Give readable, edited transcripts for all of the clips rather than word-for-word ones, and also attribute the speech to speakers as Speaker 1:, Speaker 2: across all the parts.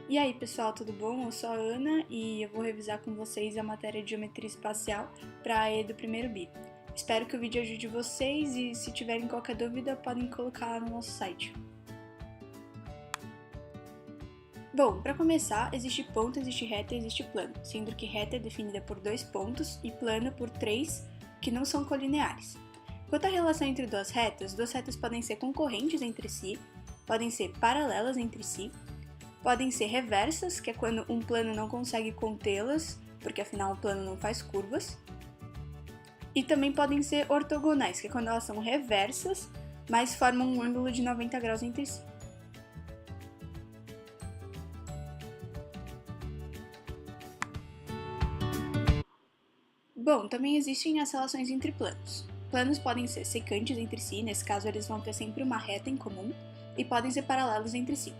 Speaker 1: E aí pessoal, tudo bom? Eu sou a Ana e eu vou revisar com vocês a matéria de Geometria Espacial para a E do primeiro bi. Espero que o vídeo ajude vocês e se tiverem qualquer dúvida podem colocar lá no nosso site. Bom, para começar, existe ponto, existe reta e existe plano, sendo que reta é definida por 2 pontos e plano por 3 que não são colineares. Quanto à relação entre duas retas podem ser concorrentes entre si, podem ser paralelas entre si, podem ser reversas, que é quando um plano não consegue contê-las, porque afinal o plano não faz curvas, e também podem ser ortogonais, que é quando elas são reversas, mas formam um ângulo de 90 graus entre si. Bom, também existem as relações entre planos. Planos podem ser secantes entre si, nesse caso eles vão ter sempre uma reta em comum, e podem ser paralelos entre si.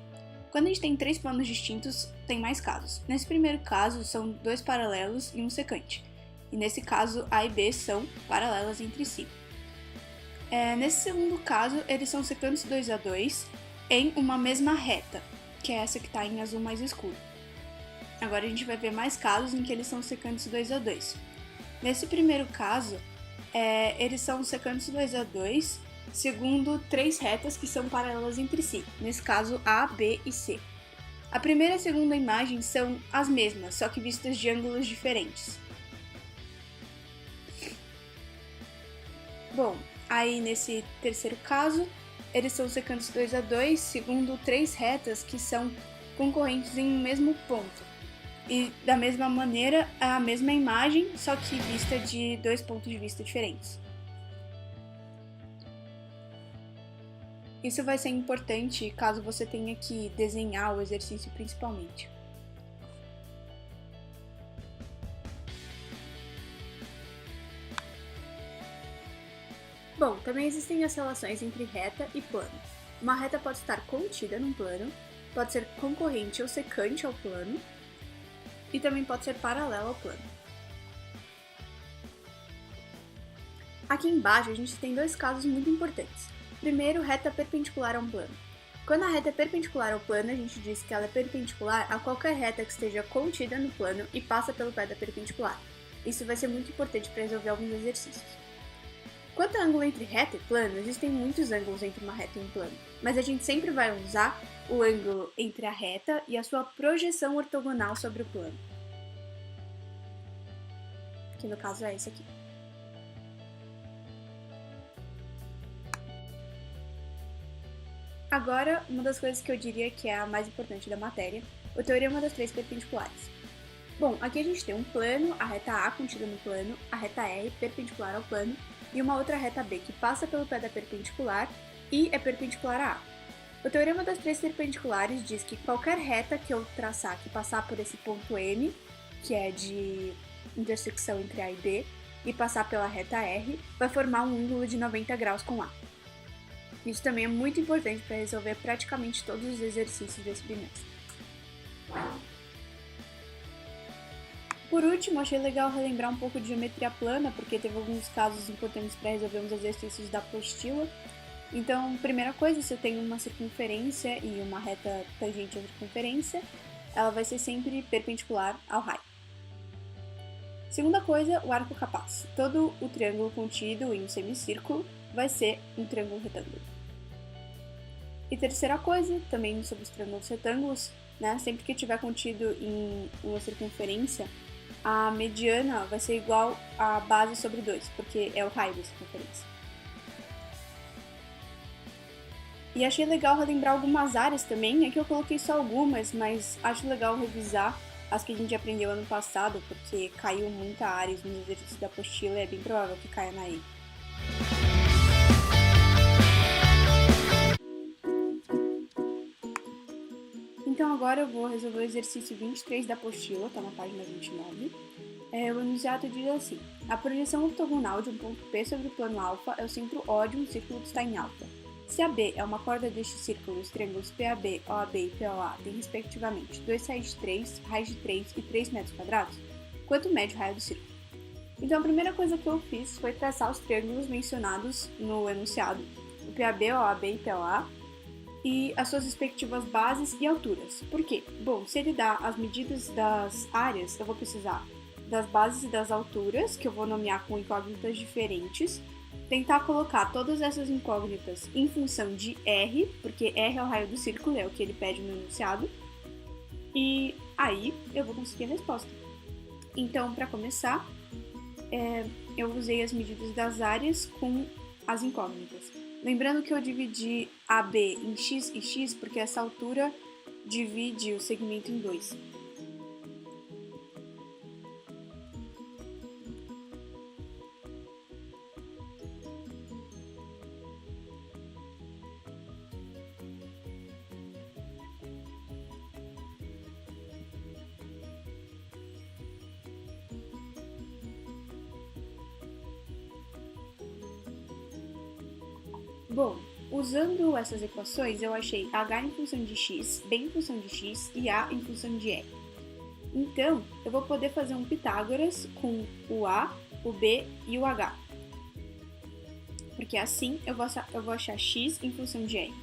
Speaker 1: Quando a gente tem 3 planos distintos, tem mais casos. Nesse primeiro caso, são 2 paralelos e um secante. E nesse caso, A e B são paralelas entre si. Nesse segundo caso, eles são secantes 2 a 2 em uma mesma reta, que é essa que está em azul mais escuro. Agora a gente vai ver mais casos em que eles são secantes 2 a 2. Nesse primeiro caso, eles são secantes 2 a 2 segundo 3 retas que são paralelas entre si, nesse caso A, B e C. A primeira e a segunda imagem são as mesmas, só que vistas de ângulos diferentes. Bom, aí nesse terceiro caso, eles são secantes 2 a 2 segundo 3 retas que são concorrentes em um mesmo ponto. E da mesma maneira, a mesma imagem, só que vista de 2 pontos de vista diferentes. Isso vai ser importante caso você tenha que desenhar o exercício principalmente. Bom, também existem as relações entre reta e plano. Uma reta pode estar contida num plano, pode ser concorrente ou secante ao plano, e também pode ser paralela ao plano. Aqui embaixo a gente tem 2 casos muito importantes. Primeiro, reta perpendicular a um plano. Quando a reta é perpendicular ao plano, a gente diz que ela é perpendicular a qualquer reta que esteja contida no plano e passa pelo pé da perpendicular. Isso vai ser muito importante para resolver alguns exercícios. Quanto ao ângulo entre reta e plano, existem muitos ângulos entre uma reta e um plano, mas a gente sempre vai usar o ângulo entre a reta e a sua projeção ortogonal sobre o plano, que no caso é esse aqui. Agora, uma das coisas que eu diria que é a mais importante da matéria, o teorema das 3 perpendiculares. Bom, aqui a gente tem um plano, a reta A contida no plano, a reta R perpendicular ao plano, e uma outra reta B que passa pelo pé da perpendicular e é perpendicular a A. O teorema das 3 perpendiculares diz que qualquer reta que eu traçar que passar por esse ponto M, que é de intersecção entre A e B, e passar pela reta R, vai formar um ângulo de 90 graus com A. Isso também é muito importante para resolver praticamente todos os exercícios desse bimestre. Por último, achei legal relembrar um pouco de geometria plana, porque teve alguns casos importantes para resolver uns exercícios da apostila. Então, primeira coisa, você tem uma circunferência e uma reta tangente à circunferência, ela vai ser sempre perpendicular ao raio. Segunda coisa, o arco capaz. Todo o triângulo contido em um semicírculo vai ser um triângulo retângulo. E terceira coisa, também sobre os triângulos retângulos, né, sempre que estiver contido em uma circunferência, a mediana vai ser igual à base sobre 2, porque é o raio da circunferência. E achei legal relembrar algumas áreas também, aqui eu coloquei só algumas, mas acho legal revisar as que a gente aprendeu ano passado, porque caiu muita áreas no exercício da apostila e é bem provável que caia na E. Então agora eu vou resolver o exercício 23 da apostila, tá na página 29. O enunciado diz assim: a projeção ortogonal de um ponto P sobre o plano alfa é o centro O de um círculo que está em alfa. Se AB é uma corda deste círculo, os triângulos PAB, OAB e POA têm respectivamente 2 sais de 3, raios de 3 e 3 metros quadrados, quanto mede o raio do círculo? Então a primeira coisa que eu fiz foi traçar os triângulos mencionados no enunciado, o PAB, OAB e POA, e as suas respectivas bases e alturas. Por quê? Bom, se ele dá as medidas das áreas, eu vou precisar das bases e das alturas, que eu vou nomear com incógnitas diferentes, tentar colocar todas essas incógnitas em função de R, porque R é o raio do círculo, é o que ele pede no enunciado, e aí eu vou conseguir a resposta. Então, para começar, eu usei as medidas das áreas com as incógnitas. Lembrando que eu dividi AB em x e x, porque essa altura divide o segmento em 2. Bom, usando essas equações, eu achei h em função de x, b em função de x e a em função de r. Então, eu vou poder fazer um Pitágoras com o a, o b e o h. Porque assim eu vou achar x em função de r.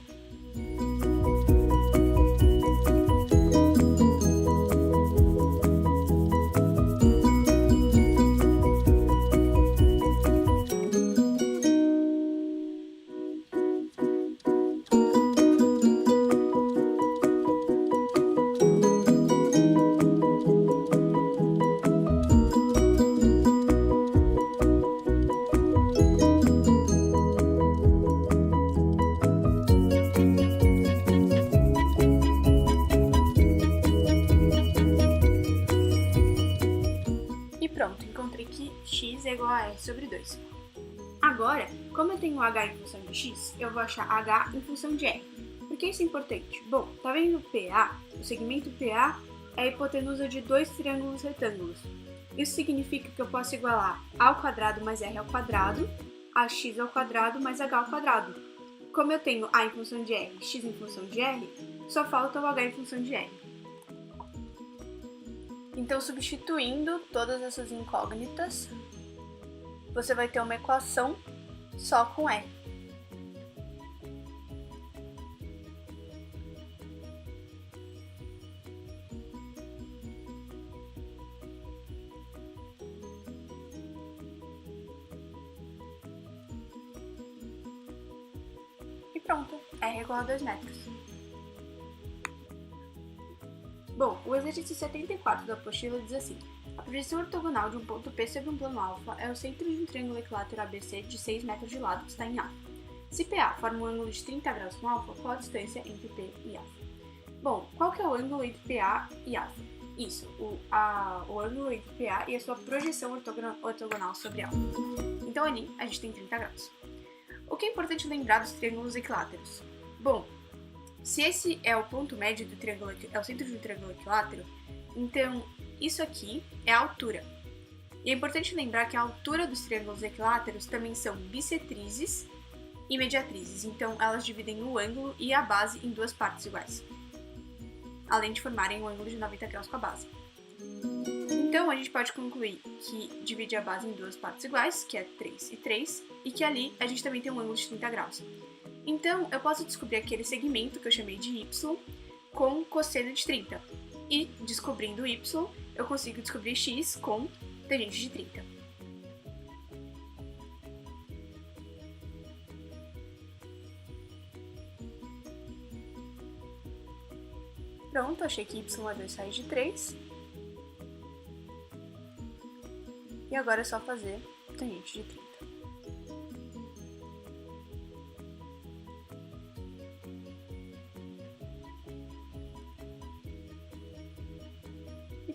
Speaker 1: Pronto, encontrei que x é igual a r sobre 2. Agora, como eu tenho h em função de x, eu vou achar h em função de r. Por que isso é importante? Bom, tá vendo o PA? O segmento PA é a hipotenusa de dois triângulos retângulos. Isso significa que eu posso igualar a ao quadrado mais r ao quadrado, a x ao quadrado mais h ao quadrado. Como eu tenho a em função de r e x em função de r, só falta o h em função de r. Então, substituindo todas essas incógnitas, você vai ter uma equação só com R. E pronto, R é igual a 2 metros. Bom, o exercício 74 da apostila diz assim: a projeção ortogonal de um ponto P sobre um plano alfa é o centro de um triângulo equilátero ABC de 6 metros de lado que está em A. Se PA forma um ângulo de 30 graus com alfa, qual a distância entre P e alfa? Bom, qual que é o ângulo entre PA e alfa? Isso, o ângulo entre PA e a sua projeção ortogonal sobre alfa. Então ali a gente tem 30 graus. O que é importante lembrar dos triângulos equiláteros? Bom, se esse é o ponto médio do triângulo, é o centro de um triângulo equilátero, então isso aqui é a altura. E é importante lembrar que a altura dos triângulos equiláteros também são bissetrizes e mediatrizes, então elas dividem o ângulo e a base em duas partes iguais, além de formarem um ângulo de 90 graus com a base. Então a gente pode concluir que divide a base em duas partes iguais, que é 3 e 3, e que ali a gente também tem um ângulo de 30 graus. Então, eu posso descobrir aquele segmento que eu chamei de y com cosseno de 30. E, descobrindo y, eu consigo descobrir x com tangente de 30. Pronto, achei que y é 2 raiz de 3. E agora é só fazer tangente de 30.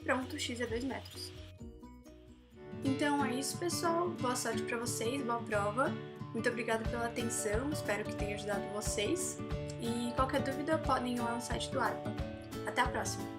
Speaker 1: Pronto, x é 2 metros. Então é isso, pessoal. Boa sorte para vocês, boa prova. Muito obrigada pela atenção, espero que tenha ajudado vocês. E qualquer dúvida podem ir lá no site do ARPA. Até a próxima!